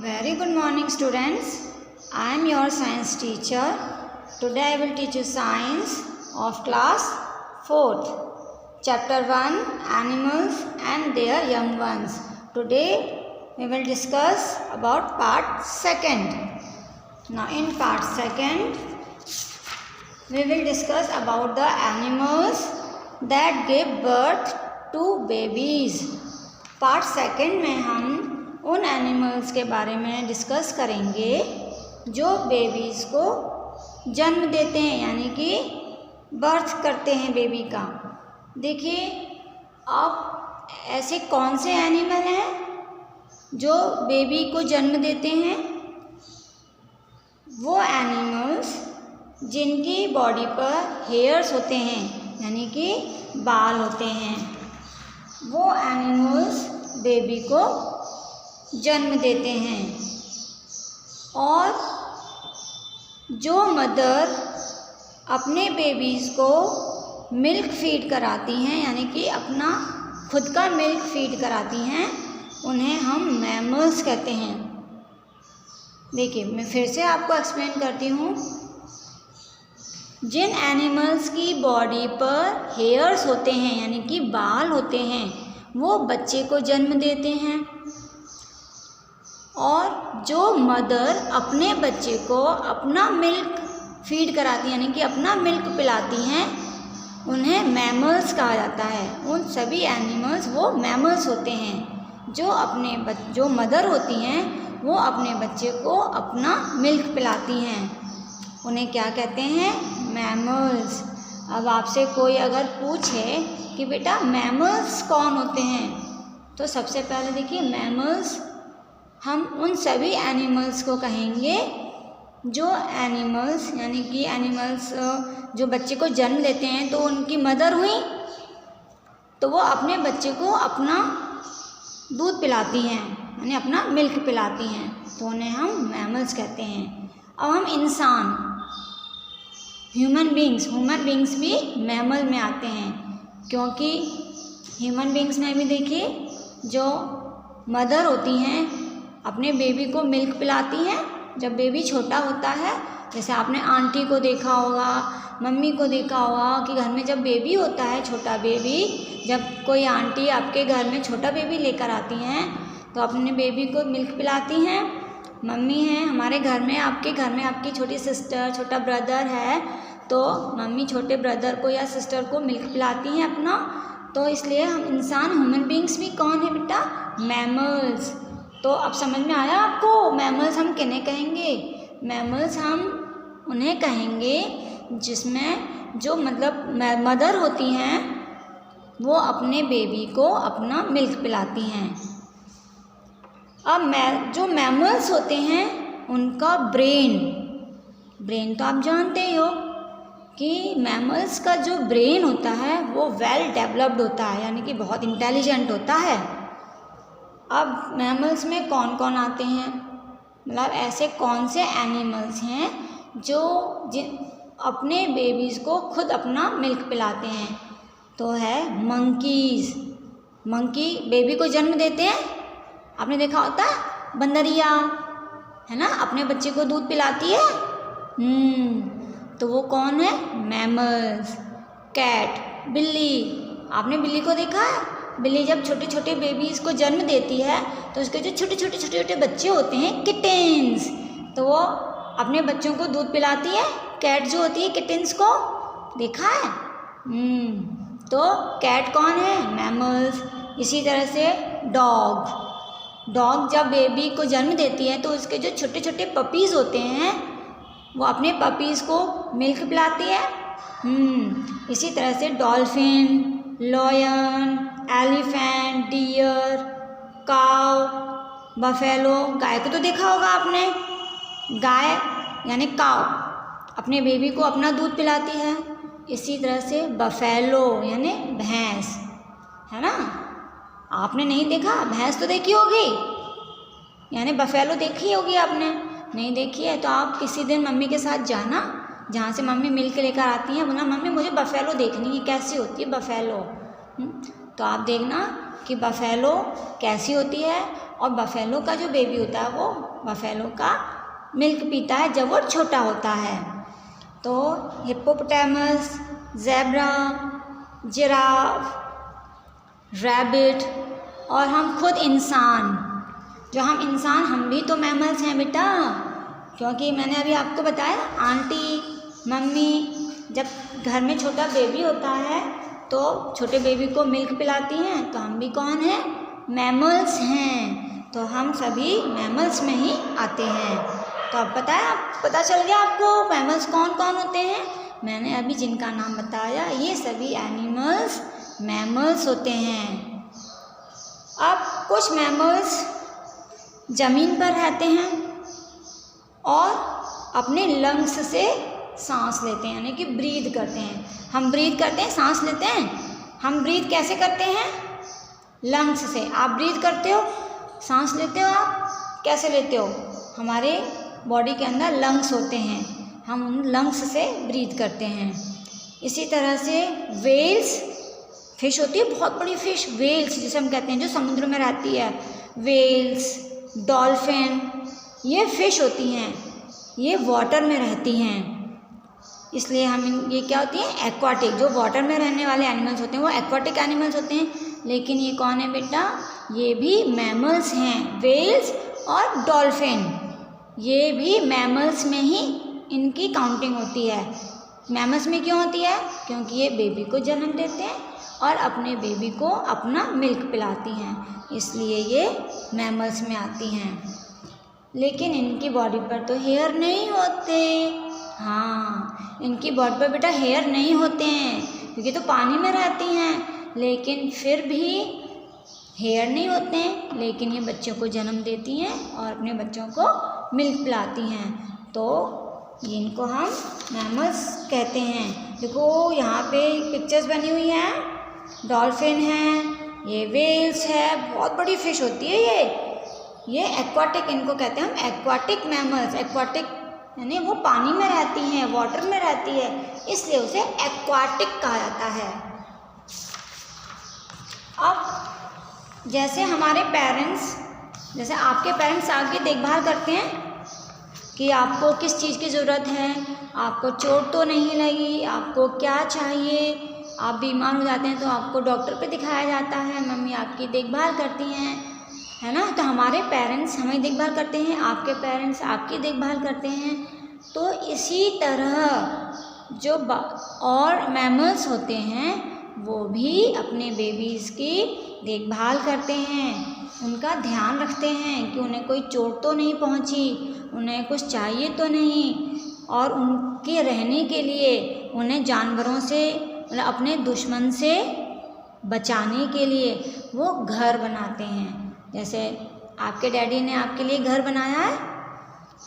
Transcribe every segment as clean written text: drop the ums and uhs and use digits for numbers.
Very good morning, students. I am your science teacher. Today I will teach you science of class 4th. Chapter 1, Animals and their young ones. Today we will discuss about part 2nd. Now in part 2nd we will discuss about the animals that give birth to babies. Part 2 में हम उन animals के बारे में discuss करेंगे जो babies को जन्म देते हैं, यानी कि बर्थ करते हैं बेबी का। देखिए, अब ऐसे कौन से एनिमल हैं जो बेबी को जन्म देते हैं? वो एनिमल्स जिनकी बॉडी पर हेयर्स होते हैं, यानी कि बाल होते हैं, वो एनिमल्स बेबी को जन्म देते हैं। और जो मदर अपने बेबीज़ को मिल्क फीड कराती हैं, यानी कि अपना खुद का मिल्क फीड कराती हैं, उन्हें हम मैमल्स कहते हैं। देखिए, मैं फिर से आपको एक्सप्लेन करती हूँ। जिन एनिमल्स की बॉडी पर हेयर्स होते हैं, यानी कि बाल होते हैं, वो बच्चे को जन्म देते हैं। और जो मदर अपने बच्चे को अपना मिल्क फीड कराती हैं, यानी कि अपना मिल्क पिलाती हैं, उन्हें मैमल्स कहा जाता है। उन सभी एनिमल्स वो मैमल्स होते हैं जो मदर होती हैं, वो अपने बच्चे को अपना मिल्क पिलाती हैं। उन्हें क्या कहते हैं? मैमल्स। अब आपसे कोई अगर पूछे कि बेटा मैमल्स कौन होते हैं, तो सबसे पहले देखिए, मैमल्स हम उन सभी एनिमल्स को कहेंगे जो एनिमल्स, यानी कि एनिमल्स जो बच्चे को जन्म देते हैं, तो उनकी मदर हुई तो वो अपने बच्चे को अपना दूध पिलाती हैं, यानी अपना मिल्क पिलाती हैं, तो उन्हें हम मैमल्स कहते हैं। अब हम इंसान, ह्यूमन बींग्स भी मैमल में आते हैं, क्योंकि ह्यूमन बींग्स में भी देखिए, जो मदर होती हैं अपने बेबी को मिल्क पिलाती हैं जब बेबी छोटा होता है। जैसे आपने आंटी को देखा होगा, मम्मी को देखा होगा कि घर में जब बेबी होता है, छोटा बेबी, जब कोई आंटी आपके घर में छोटा बेबी लेकर आती हैं तो अपने बेबी को मिल्क पिलाती हैं। मम्मी हैं हमारे घर में, आपके घर में आपकी छोटी सिस्टर, छोटा ब्रदर है, तो मम्मी छोटे ब्रदर को या सिस्टर को मिल्क पिलाती हैं अपना। तो इसलिए हम इंसान, ह्यूमन बींग्स भी कौन है बेटा? मैमल्स। तो अब समझ में आया आपको मैमल्स हम किन्हें कहेंगे? मैमल्स हम उन्हें कहेंगे जिसमें जो मतलब मदर होती हैं वो अपने बेबी को अपना मिल्क पिलाती हैं। अब जो मैमल्स होते हैं उनका ब्रेन तो आप जानते ही हो कि मैमल्स का जो ब्रेन होता है वो वेल डेवलप्ड होता है, यानी कि बहुत इंटेलिजेंट होता है। अब मैमल्स में कौन कौन आते हैं, मतलब ऐसे कौन से एनिमल्स हैं जो अपने बेबीज़ को खुद अपना मिल्क पिलाते हैं? तो है मंकीज़। मंकी बेबी को जन्म देते हैं, आपने देखा होता है, बंदरिया है ना, अपने बच्चे को दूध पिलाती है। तो वो कौन है? मैमल्स। कैट, बिल्ली, आपने बिल्ली को देखा है? बिल्ली जब छोटे छोटे बेबीज़ को जन्म देती है तो उसके जो छोटे छोटे बच्चे होते हैं, किटेंस, तो वो अपने बच्चों को दूध पिलाती है। कैट जो होती है, किटेंस को देखा है? तो कैट कौन है? मैमल्स। इसी तरह से डॉग जब बेबी को जन्म देती है तो उसके जो छोटे छोटे पपीज़ होते हैं वो अपने पपीज़ को मिल्क पिलाती है। इसी तरह से डॉल्फिन, लॉयन, एलिफेंट, डियर, काव, बफेलो, गाय को तो देखा होगा आपने, गाय यानी काव अपने बेबी को अपना दूध पिलाती है। इसी तरह से बफेलो यानी भैंस, है ना, आपने नहीं देखा? भैंस तो देखी होगी, यानी बफेलो देखी होगी आपने। नहीं देखी है तो आप किसी दिन मम्मी के साथ जाना, जहाँ से मम्मी मिल्क लेकर आती हैं, बोला मम्मी मुझे बफेलो देखनी है, कैसी होती है बफेलो। तो आप देखना कि बफेलो कैसी होती है और बफेलो का जो बेबी होता है वो बफेलो का मिल्क पीता है जब वो छोटा होता है। तो हिप्पोपोटामस, ज़ेब्रा, जिराफ, रैबिट और हम खुद इंसान, जो हम इंसान, हम भी तो मैमल्स हैं बेटा, क्योंकि मैंने अभी आपको बताया आंटी मम्मी जब घर में छोटा बेबी होता है तो छोटे बेबी को मिल्क पिलाती हैं, तो हम भी कौन हैं? मैमल्स हैं। तो हम सभी मैमल्स में ही आते हैं। तो अब पता चल गया आपको मैमल्स कौन कौन होते हैं? मैंने अभी जिनका नाम बताया ये सभी एनिमल्स मैमल्स होते हैं। अब कुछ मैमल्स ज़मीन पर रहते हैं और अपने लंग्स से सांस लेते हैं, यानी कि ब्रीथ करते हैं। हम ब्रीथ करते हैं, सांस लेते हैं। हम ब्रीथ कैसे करते हैं? लंग्स से। आप ब्रीथ करते हो, सांस लेते हो, आप कैसे लेते हो? हमारे बॉडी के अंदर लंग्स होते हैं, हम उन लंग्स से ब्रीथ करते हैं। इसी तरह से वेल्स, फिश होती है बहुत बड़ी फिश, वेल्स जिसे हम कहते हैं, जो समुद्र में रहती है। वेल्स, डॉल्फिन, ये फिश होती हैं, ये वाटर में रहती हैं, इसलिए हम ये क्या होती हैं? एक्वाटिक। जो वाटर में रहने वाले एनिमल्स होते हैं वो एक्वाटिक एनिमल्स होते हैं। लेकिन ये कौन है बेटा? ये भी मैमल्स हैं। वेल्स और डॉल्फिन ये भी मैमल्स में ही इनकी काउंटिंग होती है। मैमल्स में क्यों होती है? क्योंकि ये बेबी को जन्म देते हैं और अपने बेबी को अपना मिल्क पिलाती हैं, इसलिए ये मैमल्स में आती हैं। लेकिन इनकी बॉडी पर तो हेयर नहीं होते। हाँ, इनकी बॉडी पर बेटा हेयर नहीं होते हैं क्योंकि तो पानी में रहती हैं, लेकिन फिर भी हेयर नहीं होते हैं। लेकिन ये बच्चों को जन्म देती हैं और अपने बच्चों को मिल्क पिलाती हैं, तो इनको हम मैमल्स कहते हैं। देखो यहाँ पे पिक्चर्स बनी हुई हैं, डॉल्फिन है, ये वेल्स है, बहुत बड़ी फिश होती है ये एक्वाटिक, इनको कहते हैं हम एक्वाटिक मैमल्स। एक्वाटिक यानी वो पानी में रहती हैं, वाटर में रहती है, इसलिए उसे एक्वाटिक कहा जाता है। अब जैसे हमारे पेरेंट्स, जैसे आपके पेरेंट्स आपकी देखभाल करते हैं कि आपको किस चीज़ की ज़रूरत है, आपको चोट तो नहीं लगी, आपको क्या चाहिए, आप बीमार हो जाते हैं तो आपको डॉक्टर पे दिखाया जाता है, मम्मी आपकी देखभाल करती हैं, है ना। तो हमारे पेरेंट्स हमें देखभाल करते हैं, आपके पेरेंट्स आपकी देखभाल करते हैं। तो इसी तरह जो और मैमल्स होते हैं वो भी अपने बेबीज़ की देखभाल करते हैं, उनका ध्यान रखते हैं कि उन्हें कोई चोट तो नहीं पहुंची, उन्हें कुछ चाहिए तो नहीं, और उनके रहने के लिए उन्हें जानवरों से, मतलब अपने दुश्मन से बचाने के लिए वो घर बनाते हैं। जैसे आपके डैडी ने आपके लिए घर बनाया है,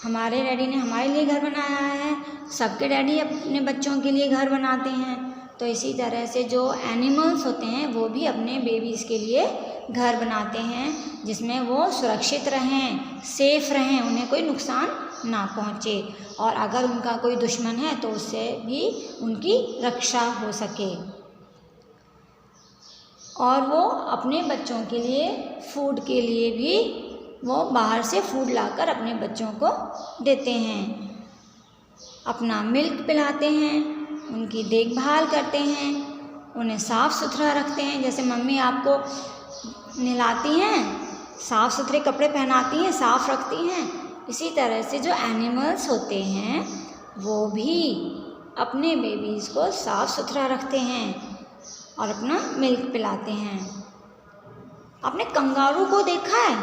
हमारे डैडी ने हमारे लिए घर बनाया है, सबके डैडी अपने बच्चों के लिए घर बनाते हैं। तो इसी तरह से जो एनिमल्स होते हैं वो भी अपने बेबीज़ के लिए घर बनाते हैं जिसमें वो सुरक्षित रहें, सेफ रहें, उन्हें कोई नुकसान ना पहुँचे, और अगर उनका कोई दुश्मन है तो उससे भी उनकी रक्षा हो सके। और वो अपने बच्चों के लिए, फूड के लिए भी वो बाहर से फूड लाकर अपने बच्चों को देते हैं, अपना मिल्क पिलाते हैं, उनकी देखभाल करते हैं, उन्हें साफ़ सुथरा रखते हैं। जैसे मम्मी आपको नहलाती हैं, साफ़ सुथरे कपड़े पहनाती हैं, साफ़ रखती हैं, इसी तरह से जो एनिमल्स होते हैं वो भी अपने बेबीज़ को साफ़ सुथरा रखते हैं और अपना मिल्क पिलाते हैं। आपने कंगारू को देखा है?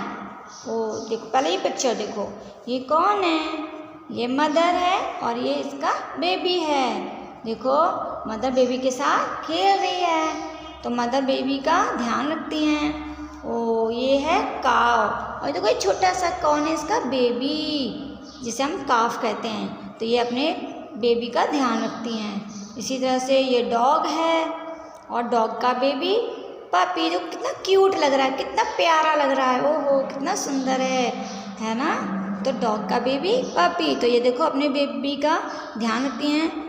वो देखो, पहले ये पिक्चर देखो, ये कौन है? ये मदर है और ये इसका बेबी है। देखो मदर बेबी के साथ खेल रही है, तो मदर बेबी का ध्यान रखती हैं। ओ ये है काव, और देखो ये छोटा सा कौन है? इसका बेबी, जिसे हम काफ कहते हैं। तो ये अपने बेबी का ध्यान रखती हैं। इसी तरह से ये डॉग है और डॉग का बेबी पपी, जो कितना क्यूट लग रहा है, कितना प्यारा लग रहा है, ओहो कितना सुंदर है ना। तो डॉग का बेबी पपी, तो ये देखो अपने बेबी का ध्यान रखती हैं।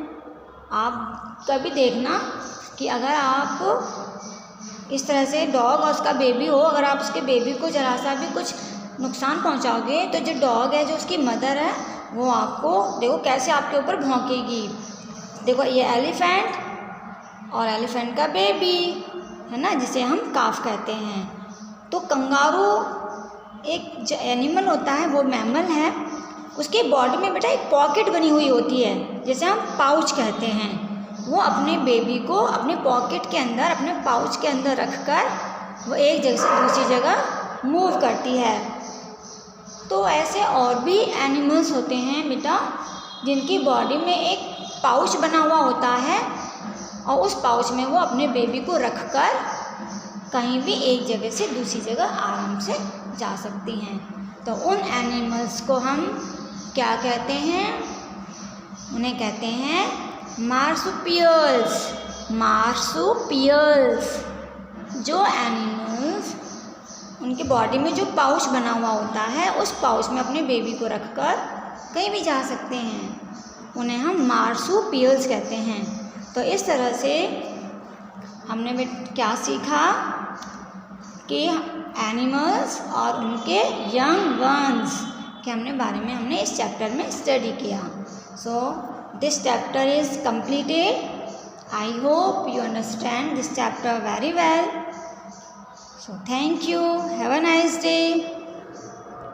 आप कभी देखना कि अगर आप इस तरह से डॉग और उसका बेबी हो, अगर आप उसके बेबी को ज़रा सा भी कुछ नुकसान पहुंचाओगे तो जो डॉग है, जो उसकी मदर है, वो आपको देखो कैसे आपके ऊपर भौंकेगी। देखो ये एलिफेंट और एलिफेंट का बेबी है ना, जिसे हम काफ कहते हैं। तो कंगारू एक एनिमल होता है, वो मैमल है। उसके बॉडी में बेटा एक पॉकेट बनी हुई होती है, जिसे हम पाउच कहते हैं। वो अपने बेबी को अपने पॉकेट के अंदर, अपने पाउच के अंदर रखकर वो एक जगह से दूसरी जगह मूव करती है। तो ऐसे और भी एनिमल्स होते हैं बेटा, जिनकी बॉडी में एक पाउच बना हुआ होता है और उस पाउच में वो अपने बेबी को रखकर कहीं भी एक जगह से दूसरी जगह आराम से जा सकती हैं। तो उन एनिमल्स को हम क्या कहते हैं? उन्हें कहते हैं मार्सुपियल्स। मार्सुपियल्स, जो एनिमल्स उनके बॉडी में जो पाउच बना हुआ होता है, उस पाउच में अपने बेबी को रखकर कहीं भी जा सकते हैं, उन्हें हम मार्सुपियल्स कहते हैं। तो इस तरह से हमने क्या सीखा कि एनिमल्स और उनके यंग वंस के बारे में हमने इस चैप्टर में स्टडी किया। So this chapter is completed. I hope you understand this chapter very well. So thank you. Have a nice day.